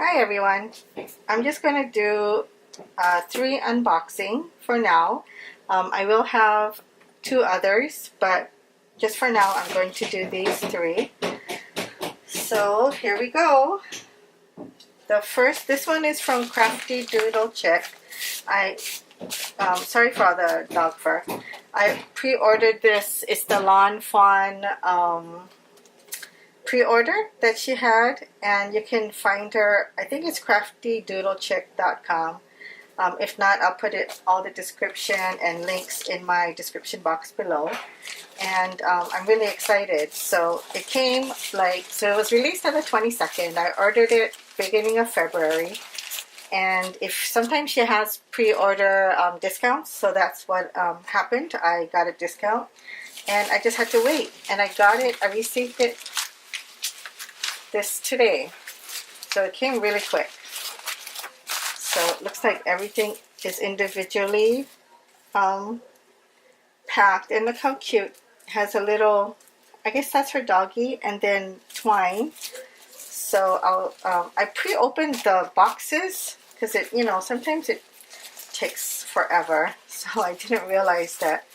Hi everyone. I'm just going to do 3 unboxing for now. I will have 2 others, but just for now I'm going to do these 3. So here we go. This one is from Crafty Doodle Chick. Sorry for all the dog fur. I pre-ordered this. It's the Lawn Fawn pre-order that she had, and you can find her, I think it's craftydoodlechick.com. If not, I'll put all the description and links in my description box below. And I'm really excited. So it came so it was released on the 22nd. I ordered it beginning of February. And sometimes she has pre-order discounts, so that's what happened. I got a discount, and I just had to wait. And I got it. I received it this today, so it came really quick. So it looks like everything is individually packed, and look how cute. It has a little, I guess that's her doggy, and then twine. So I pre-opened the boxes because sometimes it takes forever, so I didn't realize that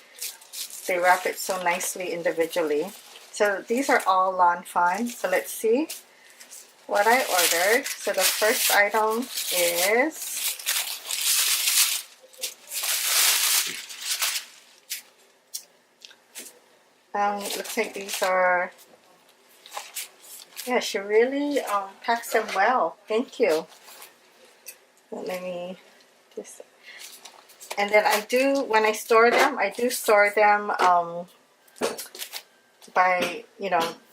they wrap it so nicely individually. So these are all Lawn Fawn. So let's see what I ordered. So the first item is looks like these are, yeah, she really packs them well. Thank you. Let me just, and then when I store them, I do store them by,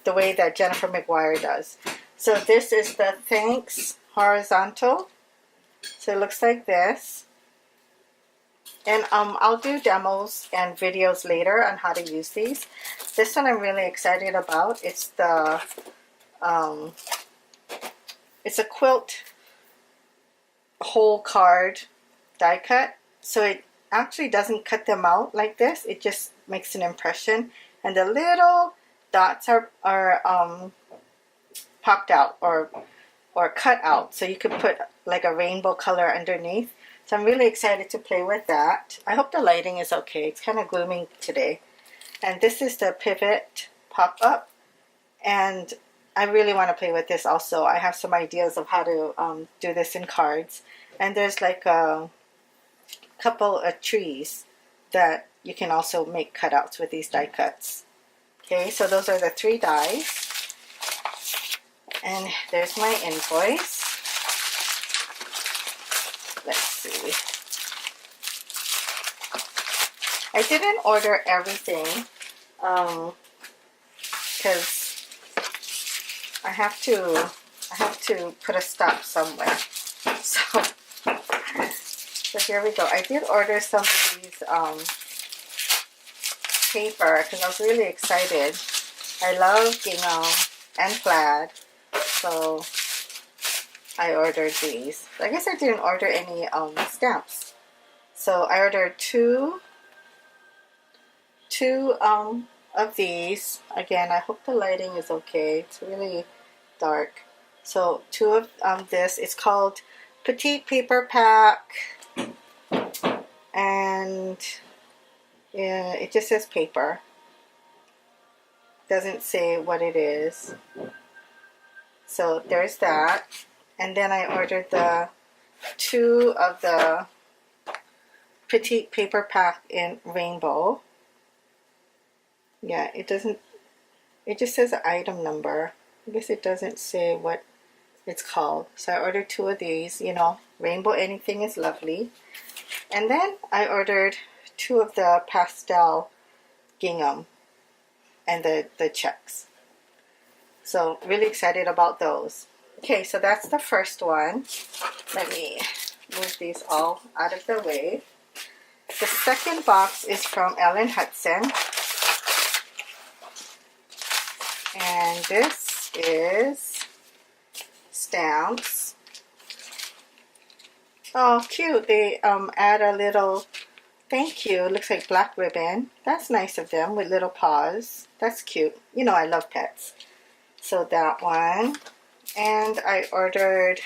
the way that Jennifer McGuire does. So this is the Thanks horizontal. So it looks like this. And I'll do demos and videos later on how to use these. This one I'm really excited about. It's the it's a quilt whole card die cut. So it actually doesn't cut them out like this. It just makes an impression. And the little dots are popped out or cut out, so you could put like a rainbow color underneath. So I'm really excited to play with that. I hope the lighting is okay. It's kind of gloomy today. And this is the pivot pop-up, and I really want to play with this also. I have some ideas of how to do this in cards. And there's like a couple of trees that you can also make cutouts with these die cuts. Okay, so those are the 3 dies. And there's my invoice. Let's see. I didn't order everything because I have to put a stop somewhere. So here we go. I did order some of these paper because I was really excited. I love gingham and plaid. So I ordered these. I guess I didn't order any stamps. So I ordered two of these. Again, I hope the lighting is okay. It's really dark. So 2 of this. It's called Petite Paper Pack. And yeah, it just says paper. Doesn't say what it is. So there's that. And then I ordered the 2 of the Petite Paper Pack in rainbow. Yeah, it just says item number. I guess it doesn't say what it's called. So I ordered 2 of these. Rainbow anything is lovely. And then I ordered 2 of the pastel gingham and the checks. So really excited about those. Okay, so that's the first one. Let me move these all out of the way. The second box is from Hutson. And this is stamps. Oh, cute. They add a little thank you. It looks like black ribbon. That's nice of them with little paws. That's cute. I love pets. So that one. And I ordered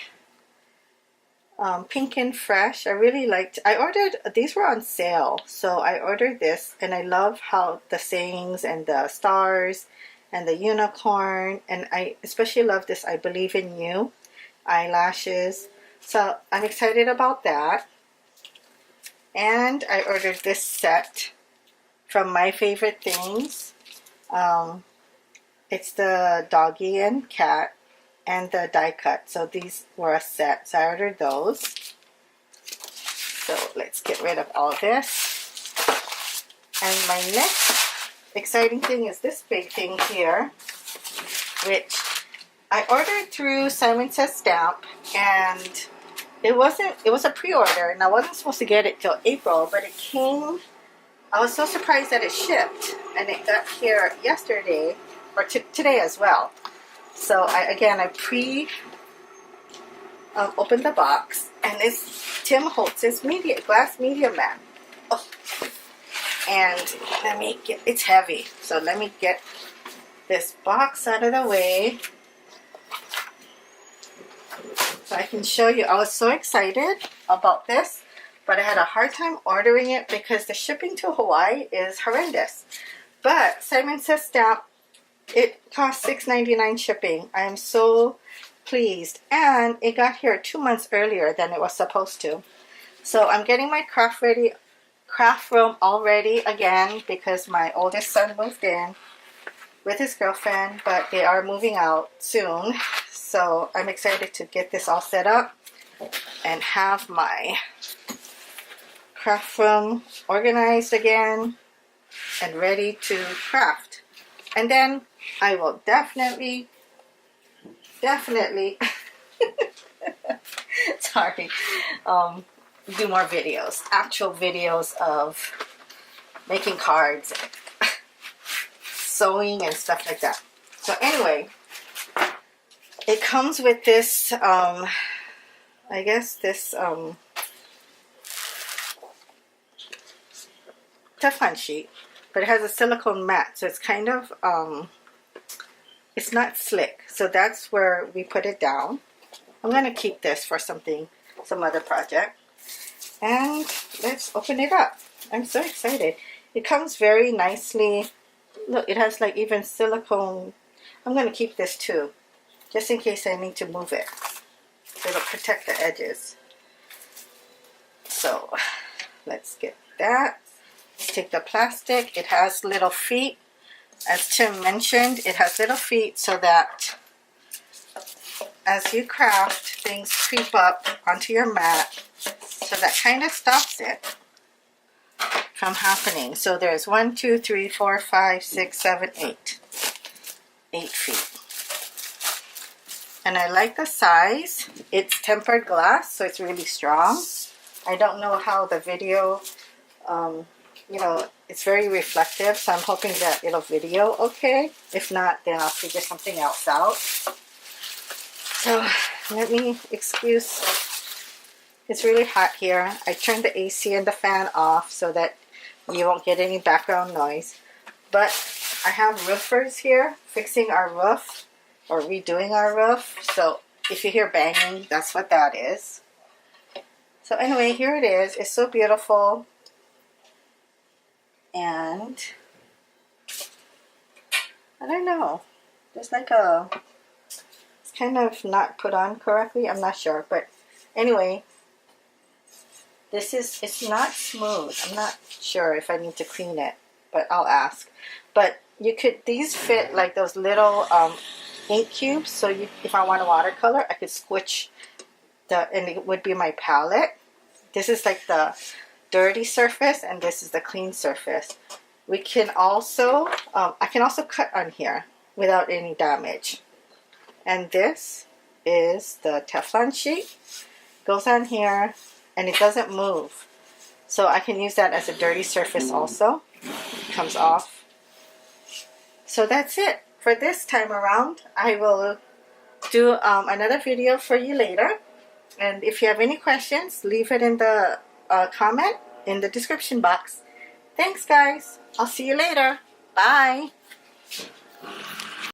Pink and Fresh. I really liked, I ordered, these were on sale, so I ordered this, and I love how the sayings and the stars and the unicorn, and I especially love this I Believe in You eyelashes. So I'm excited about that. And I ordered this set from My Favorite Things. It's the doggy and cat and the die cut. So these were a set. So I ordered those. So let's get rid of all this. And my next exciting thing is this big thing here, which I ordered through Simon Says Stamp, and it was a pre-order, and I wasn't supposed to get it till April, but it came. I was so surprised that it shipped, and it got here yesterday, or today as well. So I opened the box, and it's Tim Holtz's glass medium mat. Oh. And it's heavy, so let me get this box out of the way so I can show you. I was so excited about this, but I had a hard time ordering it because the shipping to Hawaii is horrendous. But Simon Says Stamp, it cost $6.99 shipping. I am so pleased, and it got here 2 months earlier than it was supposed to. So I'm getting my craft room all ready again because my oldest son moved in with his girlfriend, but they are moving out soon. So I'm excited to get this all set up and have my craft room organized again and ready to craft. And then I will definitely sorry, do more videos, actual videos of making cards, sewing and stuff like that. So anyway, it comes with this, I guess this Teflon sheet, but it has a silicone mat, so it's kind of, it's not slick. So that's where we put it down. I'm going to keep this for some other project. And let's open it up. I'm so excited. It comes very nicely. Look, it has like even silicone. I'm going to keep this too, just in case I need to move it. It'll protect the edges. So let's get that. Let's take the plastic. It has little feet. As Tim mentioned, it has little feet so that as you craft, things creep up onto your mat. So that kind of stops it from happening. So there's 1, 2, 3, 4, 5, 6, 7, 8. 8 feet. And I like the size. It's tempered glass, so it's really strong. I don't know how the video, it's very reflective, so I'm hoping that it'll video okay. If not, then I'll figure something else out. So let me excuse. It's really hot here. I turned the AC and the fan off so that you won't get any background noise. But I have roofers here fixing our roof or redoing our roof. So if you hear banging, that's what that is. So anyway, here it is. It's so beautiful. And I don't know. There's like it's kind of not put on correctly. I'm not sure. But anyway, it's not smooth. I'm not sure if I need to clean it, but I'll ask. But these fit like those little ink cubes. So if I want a watercolor, I could squish and it would be my palette. This is like the dirty surface, and this is the clean surface. We can also, I can also cut on here without any damage. And this is the Teflon sheet. Goes on here. And it doesn't move. So I can use that as a dirty surface also. It comes off. So that's it for this time around. I will do another video for you later. And if you have any questions, leave it in the comment in the description box. Thanks guys. I'll see you later. Bye.